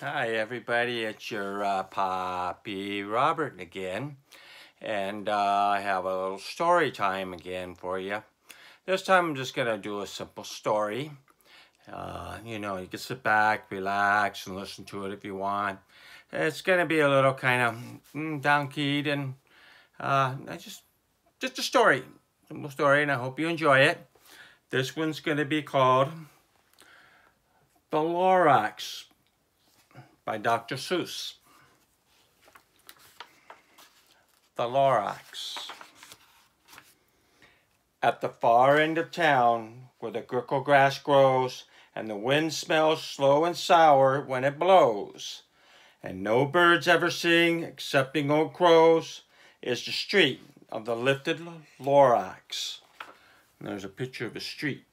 Hi everybody, it's your Poppy Robert again, and I have a little story time again for you. This time I'm just going to do a simple story. You can sit back, relax, and listen to it if you want. It's going to be a little kind of down-keyed, and just a story, simple story, and I hope you enjoy it. This one's going to be called The Lorax by Dr. Seuss. The Lorax. At the far end of town, where the grickle grass grows, and the wind smells slow and sour when it blows, and no birds ever sing excepting old crows, is the street of the lifted Lorax. And there's a picture of a street.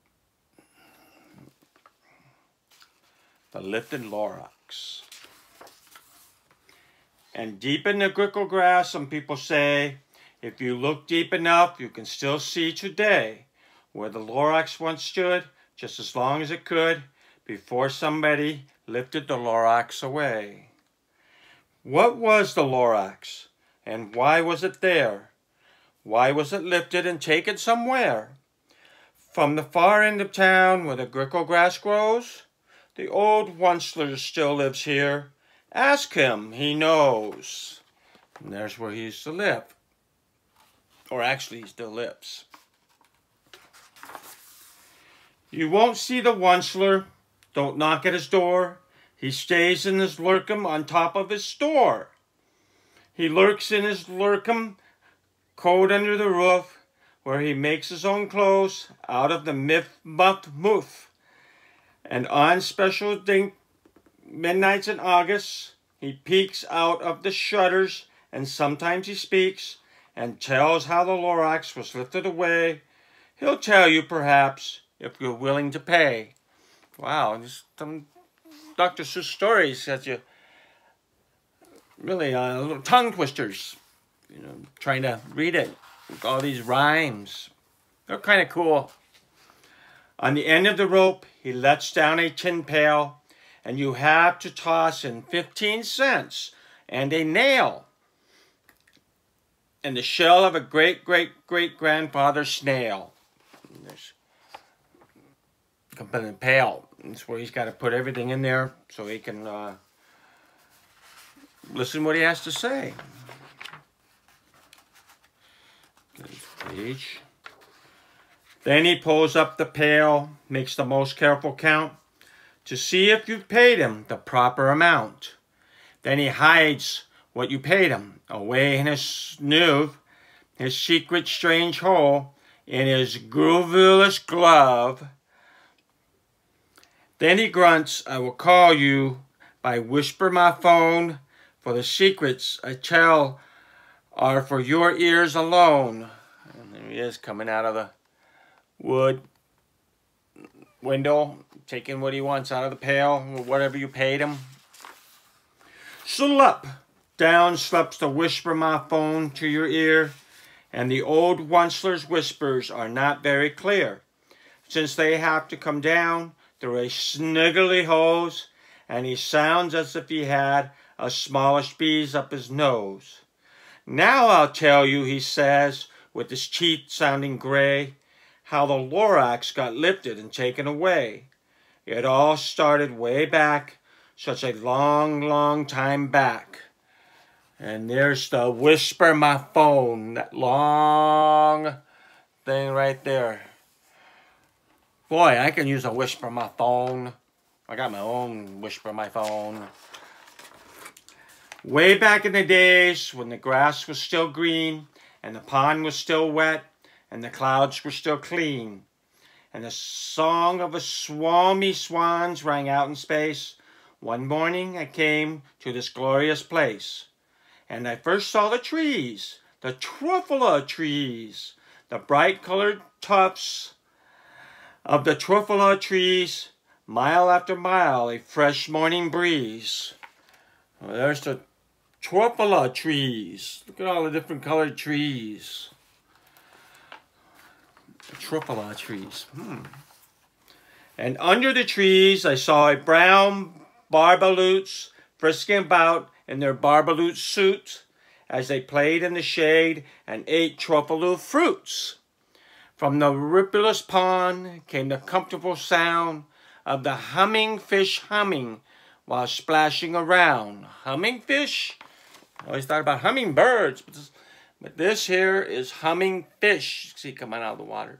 The lifted Lorax. And deep in the grickle grass, some people say, if you look deep enough, you can still see today where the Lorax once stood, just as long as it could, before somebody lifted the Lorax away. What was the Lorax, and why was it there? Why was it lifted and taken somewhere? From the far end of town where the grickle grass grows, the old Onceler still lives here. Ask him, he knows. And there's where he used to live. Or actually, he still lives. You won't see the Onceler. Don't knock at his door. He stays in his lurkum on top of his store. He lurks in his lurkum, cold under the roof, where he makes his own clothes out of the muffed moof. And on special midnights in August, he peeks out of the shutters, and sometimes he speaks and tells how the Lorax was lifted away. He'll tell you, perhaps, if you're willing to pay. Wow, just some Dr. Seuss stories that you really little tongue twisters. Trying to read it with all these rhymes. They're kind of cool. On the end of the rope, he lets down a tin pail, and you have to toss in 15 cents and a nail and the shell of a great-great-great-grandfather snail. And there's a pail. That's where he's got to put everything in there so he can listen what he has to say. Page. Then he pulls up the pail, makes the most careful count, to see if you've paid him the proper amount. Then he hides what you paid him away in his snoove, his secret strange hole, in his groovulous glove. Then he grunts, I will call you by whisper my phone, for the secrets I tell are for your ears alone. And there he is coming out of the wood window, taking what he wants out of the pail, or whatever you paid him. Slap! Down slips the whisper my phone to your ear, and the old Onceler's whispers are not very clear, since they have to come down through a sniggly hose, and he sounds as if he had a smallish bees up his nose. Now I'll tell you, he says, with his teeth sounding gray, how the Lorax got lifted and taken away. It all started way back, such a long, long time back. And there's the whisper my phone, that long thing right there. Boy, I can use a whisper my phone. I got my own whisper my phone. Way back in the days when the grass was still green and the pond was still wet, and the clouds were still clean, and the song of a swarmy swans rang out in space. One morning I came to this glorious place, and I first saw the trees, the truffula trees, the bright-colored tufts of the truffula trees, mile after mile, a fresh morning breeze. Well, there's the truffula trees. Look at all the different colored trees. Truffula trees. And under the trees I saw a brown barbaloots frisking about in their barbaloot suits as they played in the shade and ate truffle fruits. From the rippleless pond came the comfortable sound of the humming fish humming while splashing around. Humming fish? I always thought about hummingbirds, but this here is humming fish. See, coming out of the water.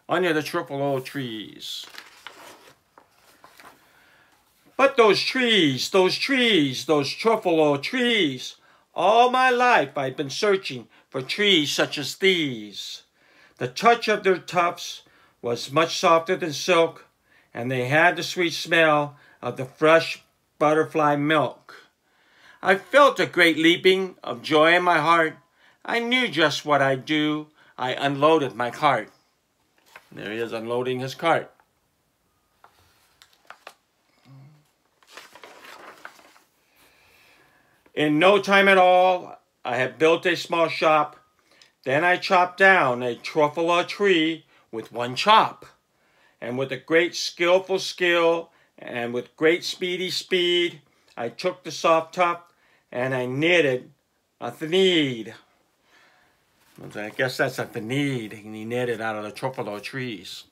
Under the truffle trees. But those trees, those truffle trees, all my life I've been searching for trees such as these. The touch of their tufts was much softer than silk, and they had the sweet smell of the fresh butterfly milk. I felt a great leaping of joy in my heart. I knew just what I'd do. I unloaded my cart. There he is unloading his cart. In no time at all, I had built a small shop. Then I chopped down a truffle tree with one chop. And with a great skillful skill and with great speedy speed, I took the soft tuft and I knitted a thneed. I guess that's a thneed. And he knitted out of the truffle trees.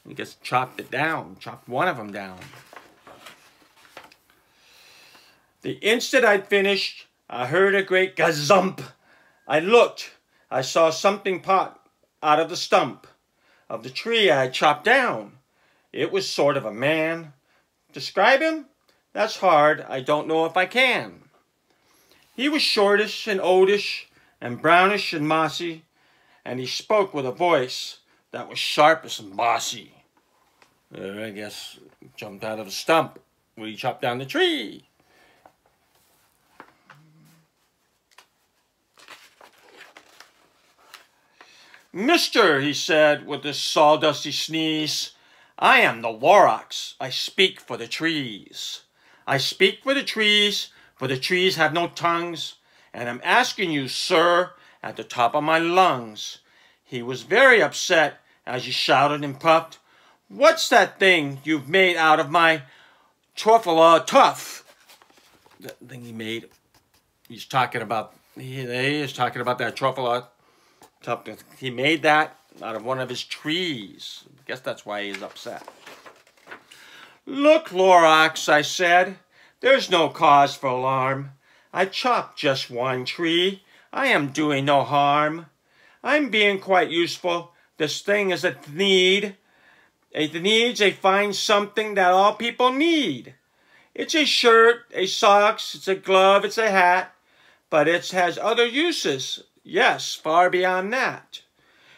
He just chopped it down, chopped one of them down. The instant I'd finished, I heard a great gazump. I looked. I saw something pop out of the stump of the tree I had chopped down. It was sort of a man. Describe him? That's hard. I don't know if I can. He was shortish and oldish and brownish and mossy, and he spoke with a voice that was sharp and bossy. I guess jumped out of the stump when he chopped down the tree. Mister, he said with a sawdusty sneeze, I am the Lorax. I speak for the trees. I speak for the trees have no tongues, and I'm asking you, sir, at the top of my lungs. He was very upset as he shouted and puffed, What's that thing you've made out of my truffle tuff? That thing he made, he's talking about, he is talking about that truffle tuff. He made that out of one of his trees. I guess that's why he's upset. Look, Lorax, I said, there's no cause for alarm. I chopped just one tree. I am doing no harm. I'm being quite useful. This thing is a thneed. A thneed's a fine something that all people need. It's a shirt, a socks, it's a glove, it's a hat, but it has other uses. Yes, far beyond that.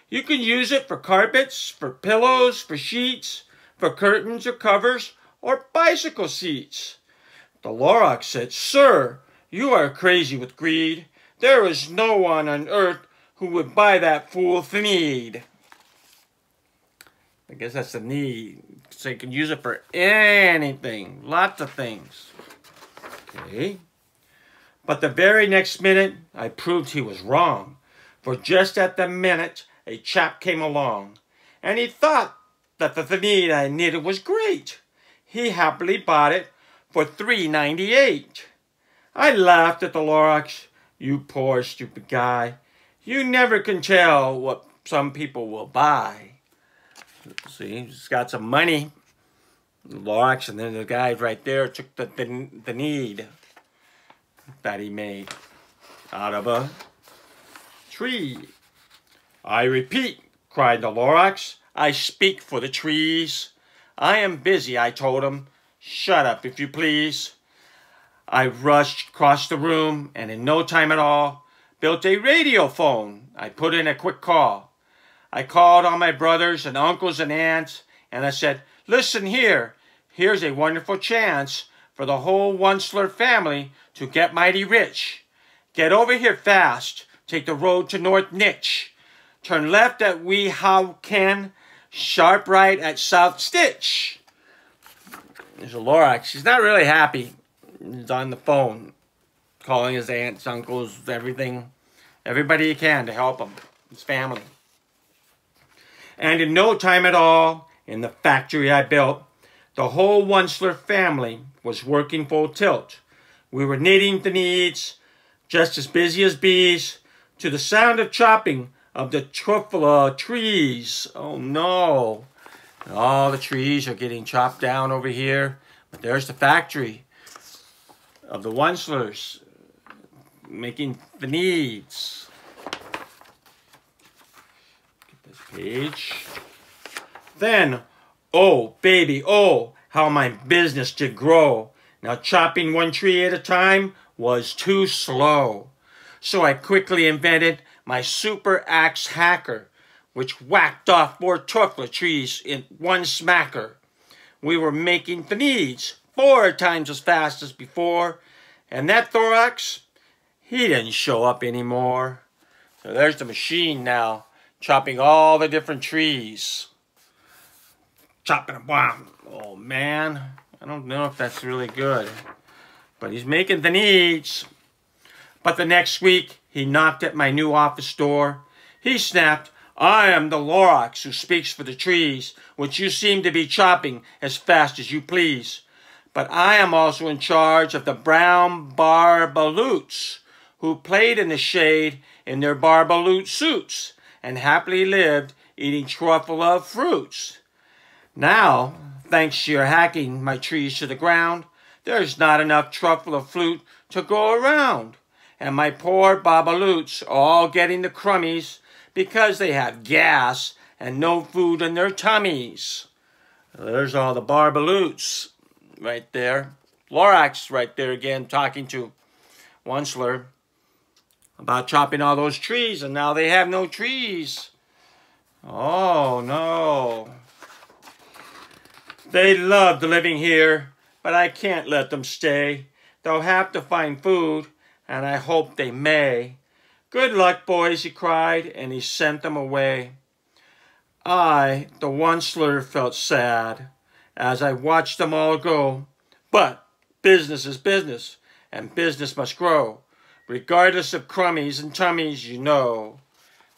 You can use it for carpets, for pillows, for sheets, for curtains or covers, or bicycle seats. The Lorax said, Sir, you are crazy with greed. There is no one on earth who would buy that fool thneed. I guess that's the need. So you can use it for anything. Lots of things. Okay. But the very next minute, I proved he was wrong. For just at the minute, a chap came along. And he thought that the thneed I knitted was great. He happily bought it for $3.98. I laughed at the Lorax. You poor stupid guy. You never can tell what some people will buy. See, he's got some money. The Lorax, and then the guy right there took the need that he made out of a tree. I repeat, cried the Lorax, I speak for the trees. I am busy, I told him. Shut up, if you please. I rushed across the room, and in no time at all, built a radio phone. I put in a quick call. I called all my brothers and uncles and aunts, and I said, listen here, here's a wonderful chance for the whole Onceler family to get mighty rich. Get over here fast, take the road to North Nitch. Turn left at Weehawken, sharp right at South Stitch. There's a Lorax. He's not really happy. He's on the phone, calling his aunts, uncles, everything, everybody he can to help him, his family. And in no time at all, in the factory I built, The whole Onceler family was working full tilt. We were knitting the needs, just as busy as bees, to the sound of chopping of the truffula trees. Oh no! All the trees are getting chopped down over here. But there's the factory of the Oncelers making the needs. Get this page. Then, oh baby, oh, how my business did grow. Now chopping one tree at a time was too slow. So I quickly invented my super axe hacker, which whacked off 4 truffula trees in one smacker. We were making the needs 4 times as fast as before, and that thorax, he didn't show up anymore. So there's the machine now, chopping all the different trees. Chopping them, wow. Oh man, I don't know if that's really good. But he's making the needs. But the next week, he knocked at my new office door. He snapped, I am the Lorax who speaks for the trees, which you seem to be chopping as fast as you please. But I am also in charge of the brown barbaloots, who played in the shade in their barbaloot suits, and happily lived eating truffula fruits. Now, thanks to your hacking my trees to the ground, there's not enough truffula fruit to go around. And my poor babaloots are all getting the crummies because they have gas and no food in their tummies. There's all the barbaloots right there. Lorax right there again talking to Onceler about chopping all those trees, and now they have no trees. Oh no. They loved living here, but I can't let them stay. They'll have to find food, and I hope they may. Good luck, boys, he cried, and he sent them away. I, the Onceler, felt sad as I watched them all go. But business is business, and business must grow, regardless of crummies and tummies, you know.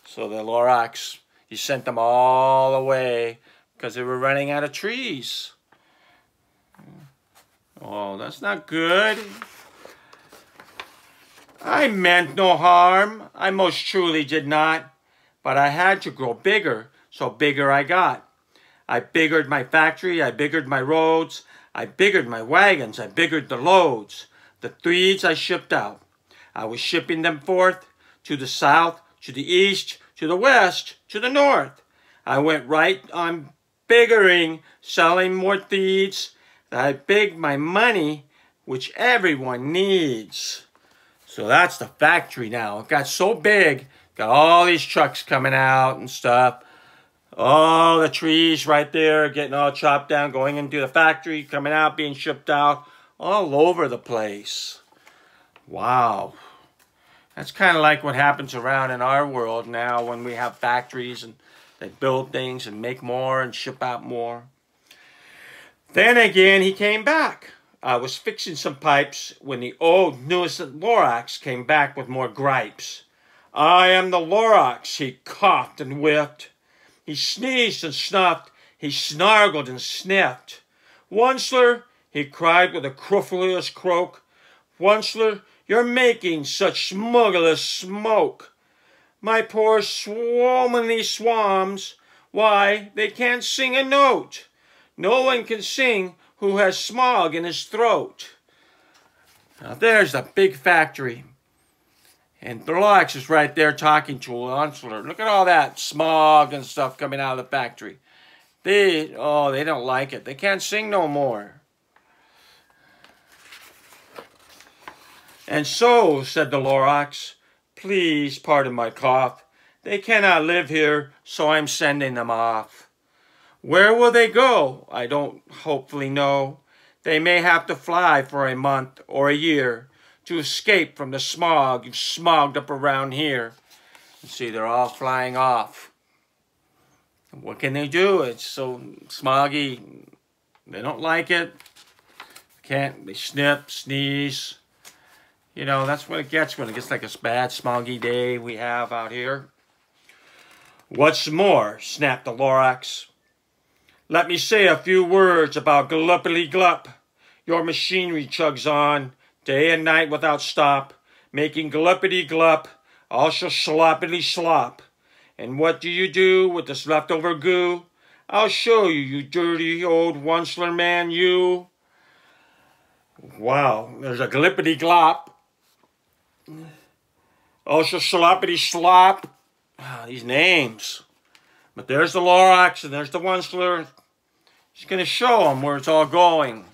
So the Lorax, he sent them all away because they were running out of trees. Oh, that's not good. I meant no harm, I most truly did not, but I had to grow bigger, so bigger I got. I biggered my factory, I biggered my roads, I biggered my wagons, I biggered the loads. The threads I shipped out. I was shipping them forth to the south, to the east, to the west, to the north. I went right on biggering, selling more threads. I bigged my money, which everyone needs. So that's the factory now. It got so big, got all these trucks coming out and stuff. All the trees right there getting all chopped down, going into the factory, coming out, being shipped out, all over the place. Wow. That's kind of like what happens around in our world now when we have factories and they build things and make more and ship out more. Then again, he came back. I was fixing some pipes when the old nuisance Lorax came back with more gripes. I am the Lorax, he coughed and whiffed. He sneezed and snuffed, he snargled and sniffed. Onceler, he cried with a querulous croak, Onceler, you're making such smugglers smoke. My poor swomanly swams, why, they can't sing a note. No one can sing who has smog in his throat. Now there's the big factory. And Lorax is right there talking to Onceler. Look at all that smog and stuff coming out of the factory. They don't like it. They can't sing no more. And so, said the Lorax, please pardon my cough. They cannot live here, so I'm sending them off. Where will they go? I don't hopefully know. They may have to fly for a month or a year to escape from the smog you've smogged up around here. You see, they're all flying off. What can they do? It's so smoggy. They don't like it. They snip, sneeze. You know, that's what it gets when it gets like a bad smoggy day we have out here. What's more, snapped the Lorax, Let me say a few words about gluppity glup. Your machinery chugs on, day and night without stop, making gluppity glup, also sloppity slop. And what do you do with this leftover goo? I'll show you, you dirty old Onceler man, you. Wow, there's a glippity glop. Also sloppity slop. Ah, these names. But there's the Lorax and there's the Onceler. Just going to show them where it's all going.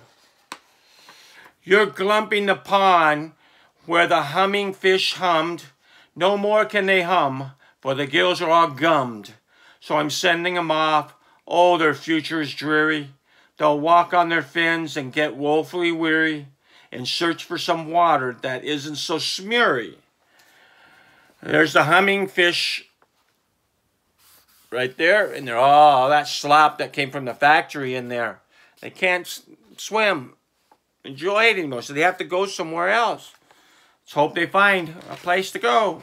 You're glumping the pond where the humming fish hummed. No more can they hum, for the gills are all gummed. So I'm sending them off. Oh, their future is dreary. They'll walk on their fins and get woefully weary and search for some water that isn't so smeary. There's the humming fish right there, and they're all that slop that came from the factory in there. They can't swim, enjoy it anymore, so they have to go somewhere else. Let's hope they find a place to go.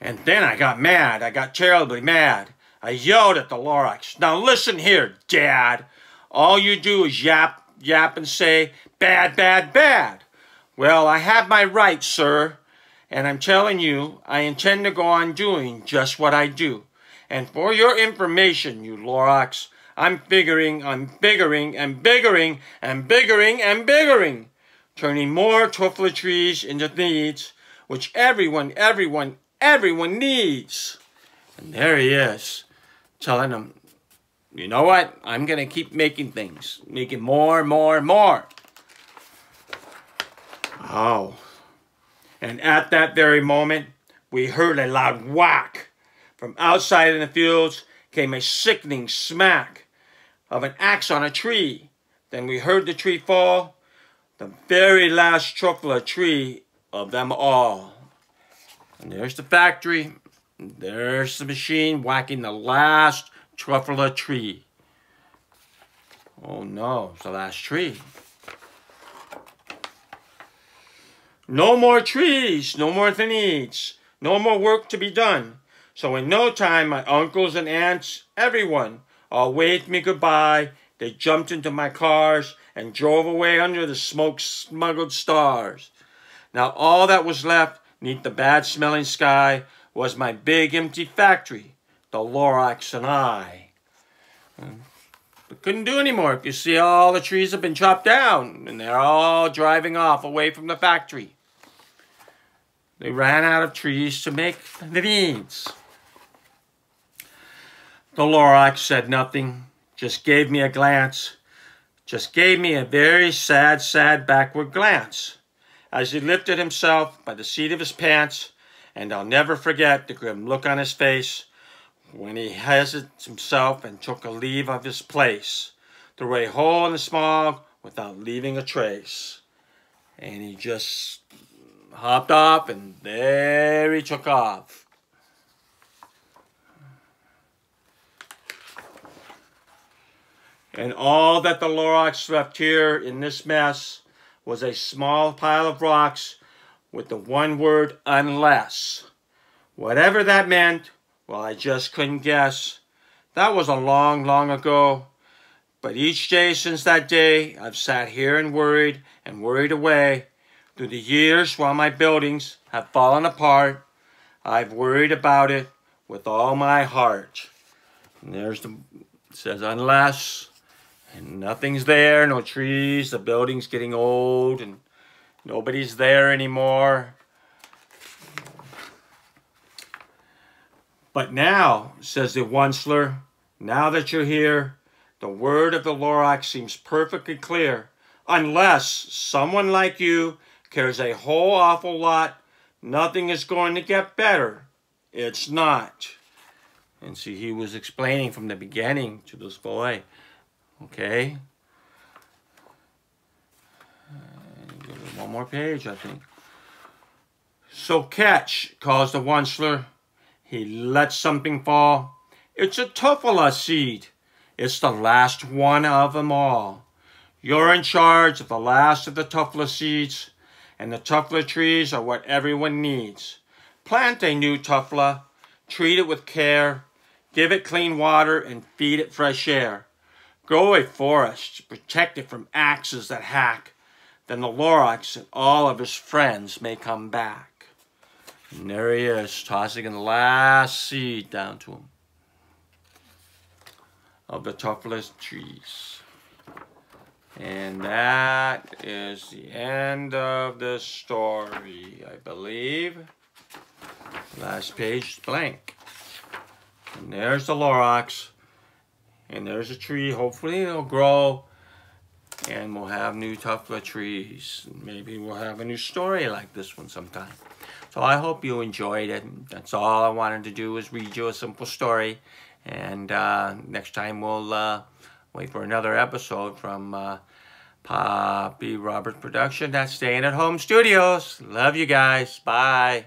And then I got mad. I got terribly mad. I yelled at the Lorax. Now listen here, Dad. All you do is yap, yap, and say, bad, bad, bad. Well, I have my rights, sir. And I'm telling you, I intend to go on doing just what I do. And for your information, you Lorax, I'm biggering, and biggering, and biggering, turning more tuffler trees into needs, which everyone needs. And there he is, telling them, you know what? I'm going to keep making things, making more. Oh. And at that very moment, we heard a loud whack. From outside in the fields came a sickening smack of an axe on a tree. Then we heard the tree fall, the very last truffler tree of them all. And there's the factory. There's the machine whacking the last truffler tree. Oh no, it's the last tree. No more trees, no more needs, no more work to be done. So in no time, my uncles and aunts, everyone, all waved me goodbye. They jumped into my cars and drove away under the smoke-smuggled stars. Now all that was left, 'neath the bad-smelling sky, was my big empty factory, the Lorax and I. But couldn't do anymore. If you see, all the trees have been chopped down, and they're all driving off away from the factory. They ran out of trees to make the needs. The Lorax said nothing, just gave me a glance, just gave me a very sad backward glance, as he lifted himself by the seat of his pants, and I'll never forget the grim look on his face when he hesitated himself and took a leave of his place, through a hole in the smog without leaving a trace. And he just hopped off, and there he took off. And all that the Lorax left here in this mess was a small pile of rocks with the one word, unless. Whatever that meant, well, I just couldn't guess. That was a long ago. But each day since that day, I've sat here and worried away. Through the years, while my buildings have fallen apart, I've worried about it with all my heart. And there's it says unless, and nothing's there, no trees, the building's getting old, and nobody's there anymore. But now, says the Onceler, now that you're here, the word of the Lorax seems perfectly clear. Unless someone like you cares a whole awful lot, nothing is going to get better. It's not. And see, he was explaining from the beginning to this boy. Okay? One more page, I think. So catch, calls the Onceler. He lets something fall. It's a tuffler seed. It's the last one of them all. You're in charge of the last of the tuffler seeds, and the tuffler trees are what everyone needs. Plant a new tuffler, treat it with care, Give it clean water and feed it fresh air. Grow a forest, protect it from axes that hack. Then the Lorax and all of his friends may come back. And there he is, tossing the last seed down to him of the toughless trees. And that is the end of the story, I believe. Last page is blank. And there's the Lorax. And there's a tree. Hopefully it'll grow. And we'll have new tougher trees. Maybe we'll have a new story like this one sometime. So I hope you enjoyed it. That's all I wanted to do is read you a simple story. And next time we'll wait for another episode from Poppy Roberts Production. That's Staying at Home Studios. Love you guys. Bye.